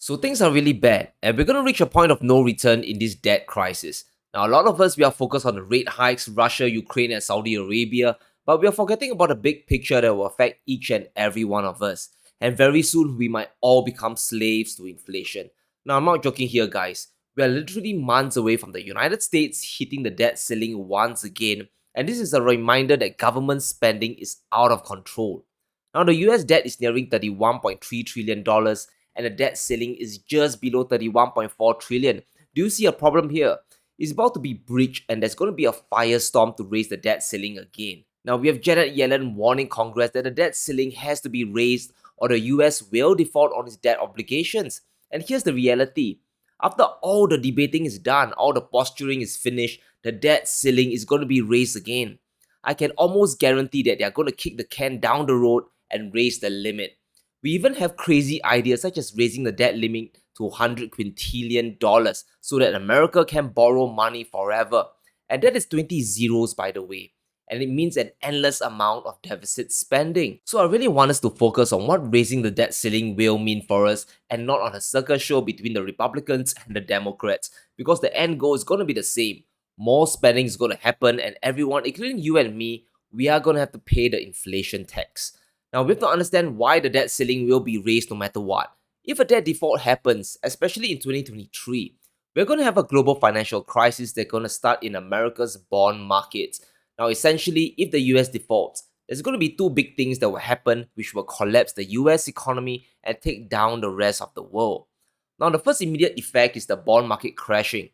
So things are really bad, and we're going to reach a point of no return in this debt crisis. Now, a lot of us, we are focused on the rate hikes, Russia, Ukraine, and Saudi Arabia, but we are forgetting about the big picture that will affect each and every one of us. And very soon, we might all become slaves to inflation. Now, I'm not joking here, guys. We are literally months away from the United States hitting the debt ceiling once again, and this is a reminder that government spending is out of control. Now, the US debt is nearing $31.3 trillion dollars, and the debt ceiling is just below 31.4 trillion. Do you see a problem here? It's about to be breached and there's going to be a firestorm to raise the debt ceiling again. Now we have Janet Yellen warning Congress that the debt ceiling has to be raised or the US will default on its debt obligations. And here's the reality. After all the debating is done, all the posturing is finished, the debt ceiling is going to be raised again. I can almost guarantee that they are going to kick the can down the road and raise the limit. We even have crazy ideas such as raising the debt limit to $100 quintillion so that America can borrow money forever. And that is 20 zeros, by the way. And it means an endless amount of deficit spending. So I really want us to focus on what raising the debt ceiling will mean for us and not on a circus show between the Republicans and the Democrats, because the end goal is going to be the same. More spending is going to happen, and everyone, including you and me, we are going to have to pay the inflation tax. Now, we have to understand why the debt ceiling will be raised no matter what. If a debt default happens, especially in 2023, we're going to have a global financial crisis that's going to start in America's bond markets. Now, essentially, if the US defaults, there's going to be two big things that will happen which will collapse the US economy and take down the rest of the world. Now, the first immediate effect is the bond market crashing.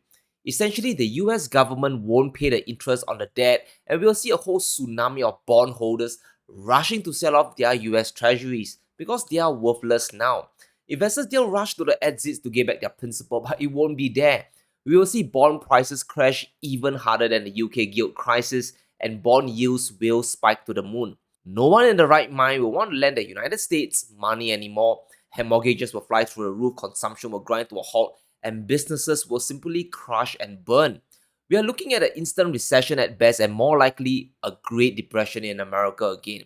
Essentially, the US government won't pay the interest on the debt, and we'll see a whole tsunami of bondholders rushing to sell off their US treasuries because they are worthless now. Investors, they'll rush to the exits to get back their principal, but it won't be there. We will see bond prices crash even harder than the UK gilt crisis, and bond yields will spike to the moon. No one in the right mind will want to lend the United States money anymore, and mortgages will fly through the roof, consumption will grind to a halt, and businesses will simply crash and burn. We are looking at an instant recession at best and more likely a Great Depression in America again.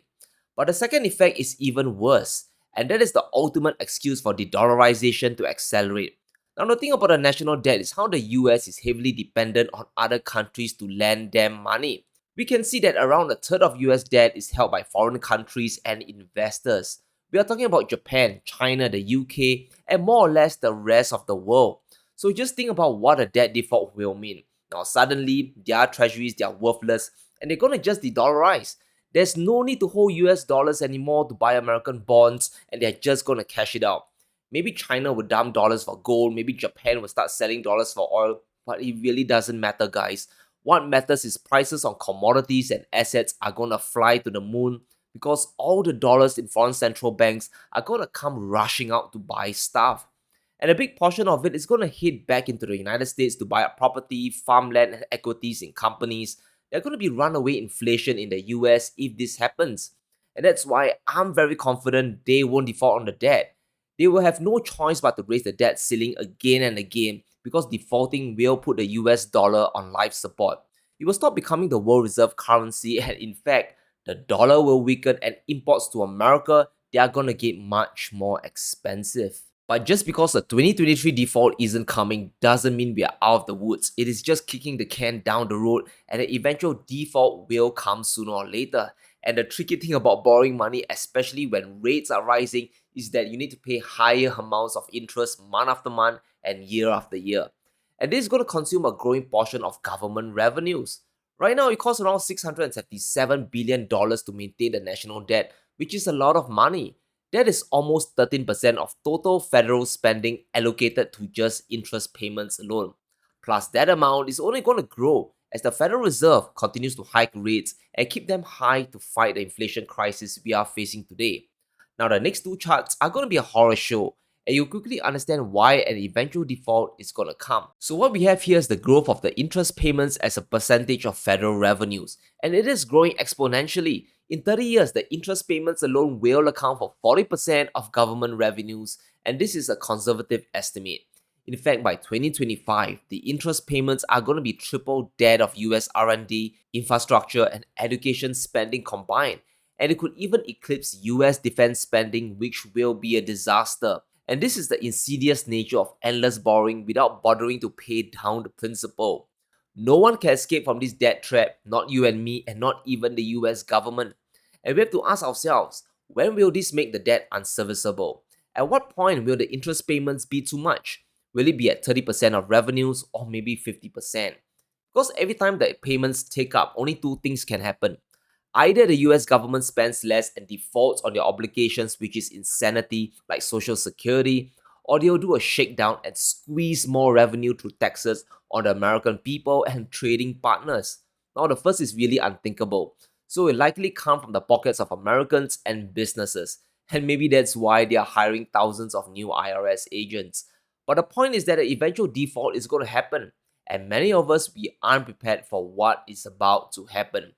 But the second effect is even worse, and that is the ultimate excuse for de-dollarization to accelerate. Now, the thing about the national debt is how the US is heavily dependent on other countries to lend them money. We can see that around a third of US debt is held by foreign countries and investors. We are talking about Japan, China, the UK, and more or less the rest of the world. So just think about what a debt default will mean. Now suddenly, their treasuries, they are worthless and they're gonna just de-dollarize. There's no need to hold US dollars anymore to buy American bonds, and they're just gonna cash it out. Maybe China will dump dollars for gold, maybe Japan will start selling dollars for oil, but it really doesn't matter, guys. What matters is prices on commodities and assets are gonna fly to the moon because all the dollars in foreign central banks are gonna come rushing out to buy stuff. And a big portion of it is going to hit back into the United States to buy up property, farmland, and equities in companies. There's going to be runaway inflation in the US if this happens. And that's why I'm very confident they won't default on the debt. They will have no choice but to raise the debt ceiling again and again because defaulting will put the US dollar on life support. It will stop becoming the world reserve currency, and in fact, the dollar will weaken and imports to America, they are going to get much more expensive. But just because the 2023 default isn't coming doesn't mean we are out of the woods. It is just kicking the can down the road, and the eventual default will come sooner or later. And the tricky thing about borrowing money, especially when rates are rising, is that you need to pay higher amounts of interest month after month and year after year. And this is going to consume a growing portion of government revenues. Right now, it costs around $677 billion to maintain the national debt, which is a lot of money. That is almost 13% of total federal spending allocated to just interest payments alone. Plus, that amount is only going to grow as the Federal Reserve continues to hike rates and keep them high to fight the inflation crisis we are facing today. Now, the next two charts are going to be a horror show, and you'll quickly understand why an eventual default is going to come. So what we have here is the growth of the interest payments as a percentage of federal revenues, and it is growing exponentially. In 30 years, the interest payments alone will account for 40% of government revenues, and this is a conservative estimate. In fact, by 2025, the interest payments are going to be triple that of US R&D, infrastructure, and education spending combined, and it could even eclipse US defense spending, which will be a disaster. And this is the insidious nature of endless borrowing without bothering to pay down the principal. No one can escape from this debt trap, not you and me, and not even the US government. And we have to ask ourselves, when will this make the debt unserviceable? At what point will the interest payments be too much? Will it be at 30% of revenues or maybe 50%? Because every time the payments take up, only two things can happen. Either the US government spends less and defaults on their obligations, which is insanity, like Social Security, or they'll do a shakedown and squeeze more revenue through taxes on the American people and trading partners. Now, the first is really unthinkable, so it likely come from the pockets of Americans and businesses, and maybe that's why they are hiring thousands of new IRS agents. But the point is that the eventual default is going to happen, and many of us we aren't prepared for what is about to happen.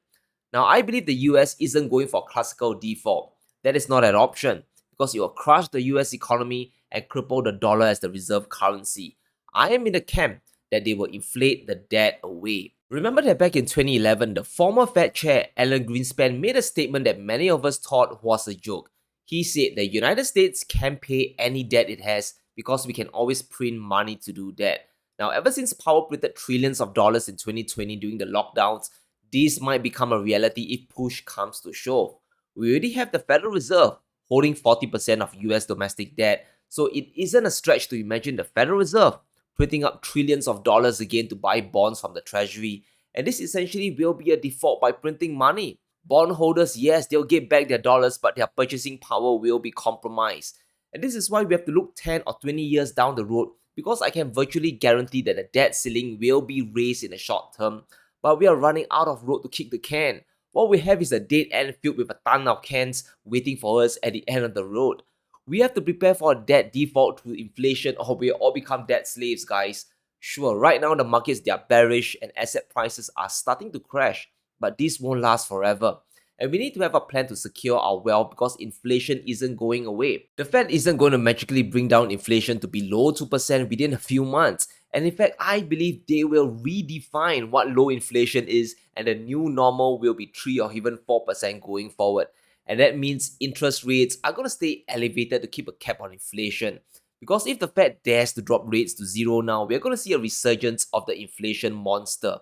Now, I believe the US isn't going for classical default. That is not an option because it will crush the US economy and cripple the dollar as the reserve currency. I am in the camp that they will inflate the debt away. Remember that back in 2011, the former Fed chair Alan Greenspan made a statement that many of us thought was a joke. He said the United States can pay any debt it has because we can always print money to do that. Now, ever since power printed trillions of dollars in 2020 during the lockdowns, this might become a reality if push comes to shove. We already have the Federal Reserve holding 40% of US domestic debt, so it isn't a stretch to imagine the Federal Reserve printing up trillions of dollars again to buy bonds from the Treasury, and this essentially will be a default by printing money. Bondholders, yes, they'll get back their dollars, but their purchasing power will be compromised. And this is why we have to look 10 or 20 years down the road because I can virtually guarantee that the debt ceiling will be raised in the short term, but we are running out of road to kick the can. What we have is a dead end filled with a ton of cans waiting for us at the end of the road. We have to prepare for a debt default through inflation or we all become debt slaves, guys. Sure, right now the markets they are bearish and asset prices are starting to crash, but this won't last forever. And we need to have a plan to secure our wealth because inflation isn't going away. The Fed isn't going to magically bring down inflation to below 2% within a few months. And in fact, I believe they will redefine what low inflation is and the new normal will be 3 or even 4% going forward. And that means interest rates are going to stay elevated to keep a cap on inflation. Because if the Fed dares to drop rates to zero now, we're going to see a resurgence of the inflation monster.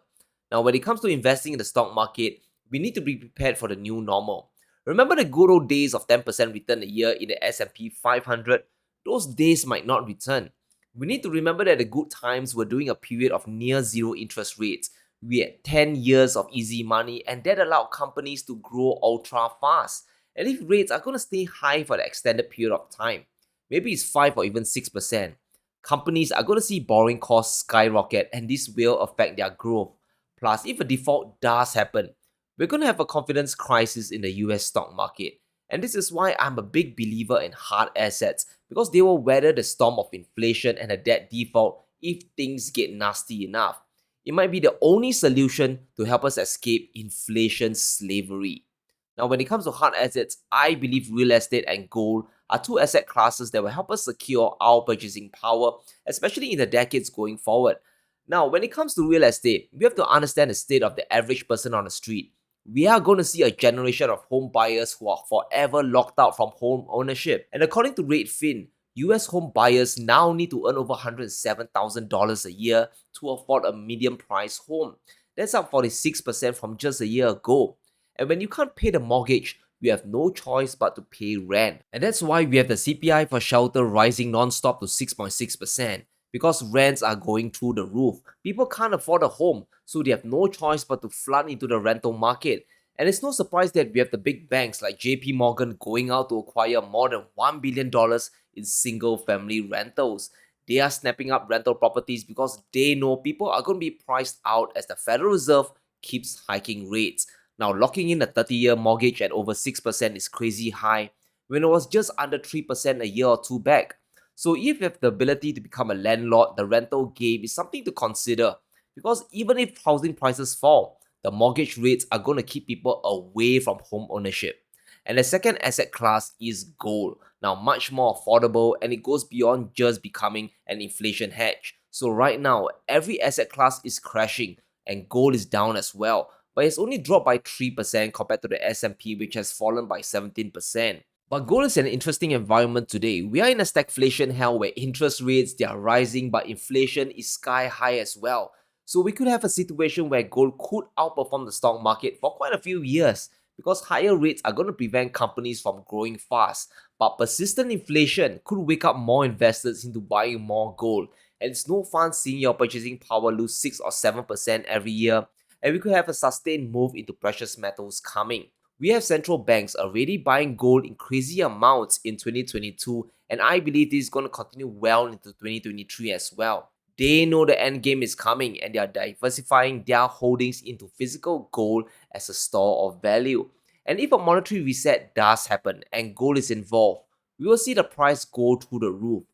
Now, when it comes to investing in the stock market, we need to be prepared for the new normal. Remember the good old days of 10% return a year in the S&P 500? Those days might not return. We need to remember that the good times were during a period of near zero interest rates. We had 10 years of easy money and that allowed companies to grow ultra fast. And if rates are going to stay high for the extended period of time, maybe it's 5 or even 6%, companies are going to see borrowing costs skyrocket and this will affect their growth. Plus, if a default does happen, we're going to have a confidence crisis in the US stock market. And this is why I'm a big believer in hard assets because they will weather the storm of inflation and a debt default if things get nasty enough. It might be the only solution to help us escape inflation slavery. Now, when it comes to hard assets, I believe real estate and gold are two asset classes that will help us secure our purchasing power, especially in the decades going forward. Now, when it comes to real estate, we have to understand the state of the average person on the street. We are going to see a generation of home buyers who are forever locked out from home ownership. And according to Redfin, US home buyers now need to earn over $107,000 a year to afford a medium price home. That's up 46% from just a year ago. And when you can't pay the mortgage, we have no choice but to pay rent. And that's why we have the CPI for shelter rising non-stop to 6.6%. Because rents are going through the roof. People can't afford a home, so they have no choice but to flood into the rental market. And it's no surprise that we have the big banks like JP Morgan going out to acquire more than $1 billion in single family rentals. They are snapping up rental properties because they know people are going to be priced out as the Federal Reserve keeps hiking rates. Now, locking in a 30-year mortgage at over 6% is crazy high when it was just under 3% a year or two back. So if you have the ability to become a landlord, the rental game is something to consider. Because even if housing prices fall, the mortgage rates are going to keep people away from home ownership. And the second asset class is gold. Now, much more affordable and it goes beyond just becoming an inflation hedge. So right now, every asset class is crashing and gold is down as well. But it's only dropped by 3% compared to the S&P which has fallen by 17%. But gold is an interesting environment today. We are in a stagflation hell where interest rates they are rising, but inflation is sky high as well. So we could have a situation where gold could outperform the stock market for quite a few years because higher rates are going to prevent companies from growing fast. But persistent inflation could wake up more investors into buying more gold. And it's no fun seeing your purchasing power lose 6 or 7% every year. And we could have a sustained move into precious metals coming. We have central banks already buying gold in crazy amounts in 2022, and I believe this is going to continue well into 2023 as well. They know the end game is coming and they are diversifying their holdings into physical gold as a store of value. And if a monetary reset does happen and gold is involved, we will see the price go through the roof.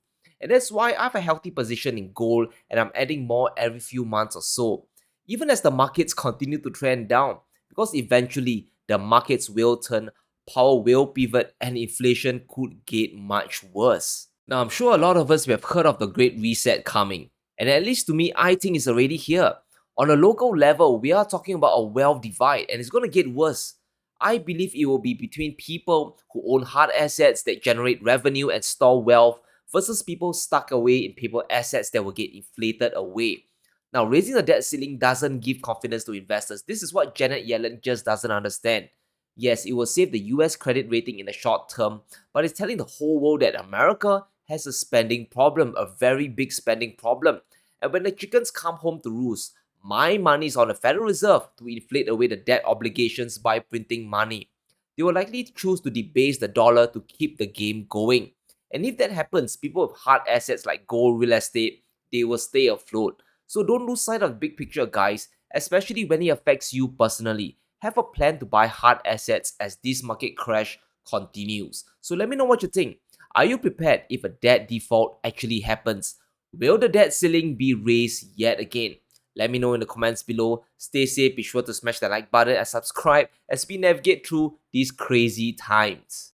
And that's why I have a healthy position in gold and I'm adding more every few months or so, even as the markets continue to trend down, because eventually the markets will turn, power will pivot, and inflation could get much worse. Now, I'm sure a lot of us have heard of the Great Reset coming, and at least to me, I think it's already here. On a local level, we are talking about a wealth divide, and it's going to get worse. I believe it will be between people who own hard assets that generate revenue and store wealth versus people stuck away in paper assets that will get inflated away. Now, raising the debt ceiling doesn't give confidence to investors. This is what Janet Yellen just doesn't understand. Yes, it will save the US credit rating in the short term, but it's telling the whole world that America has a spending problem, a very big spending problem. And when the chickens come home to roost, my money is on the Federal Reserve to inflate away the debt obligations by printing money. They will likely choose to debase the dollar to keep the game going. And if that happens, people with hard assets like gold, real estate, they will stay afloat. So don't lose sight of the big picture, guys, especially when it affects you personally. Have a plan to buy hard assets as this market crash continues. So let me know what you think. Are you prepared if a debt default actually happens? Will the debt ceiling be raised yet again? Let me know in the comments below. Stay safe, be sure to smash the like button and subscribe as we navigate through these crazy times.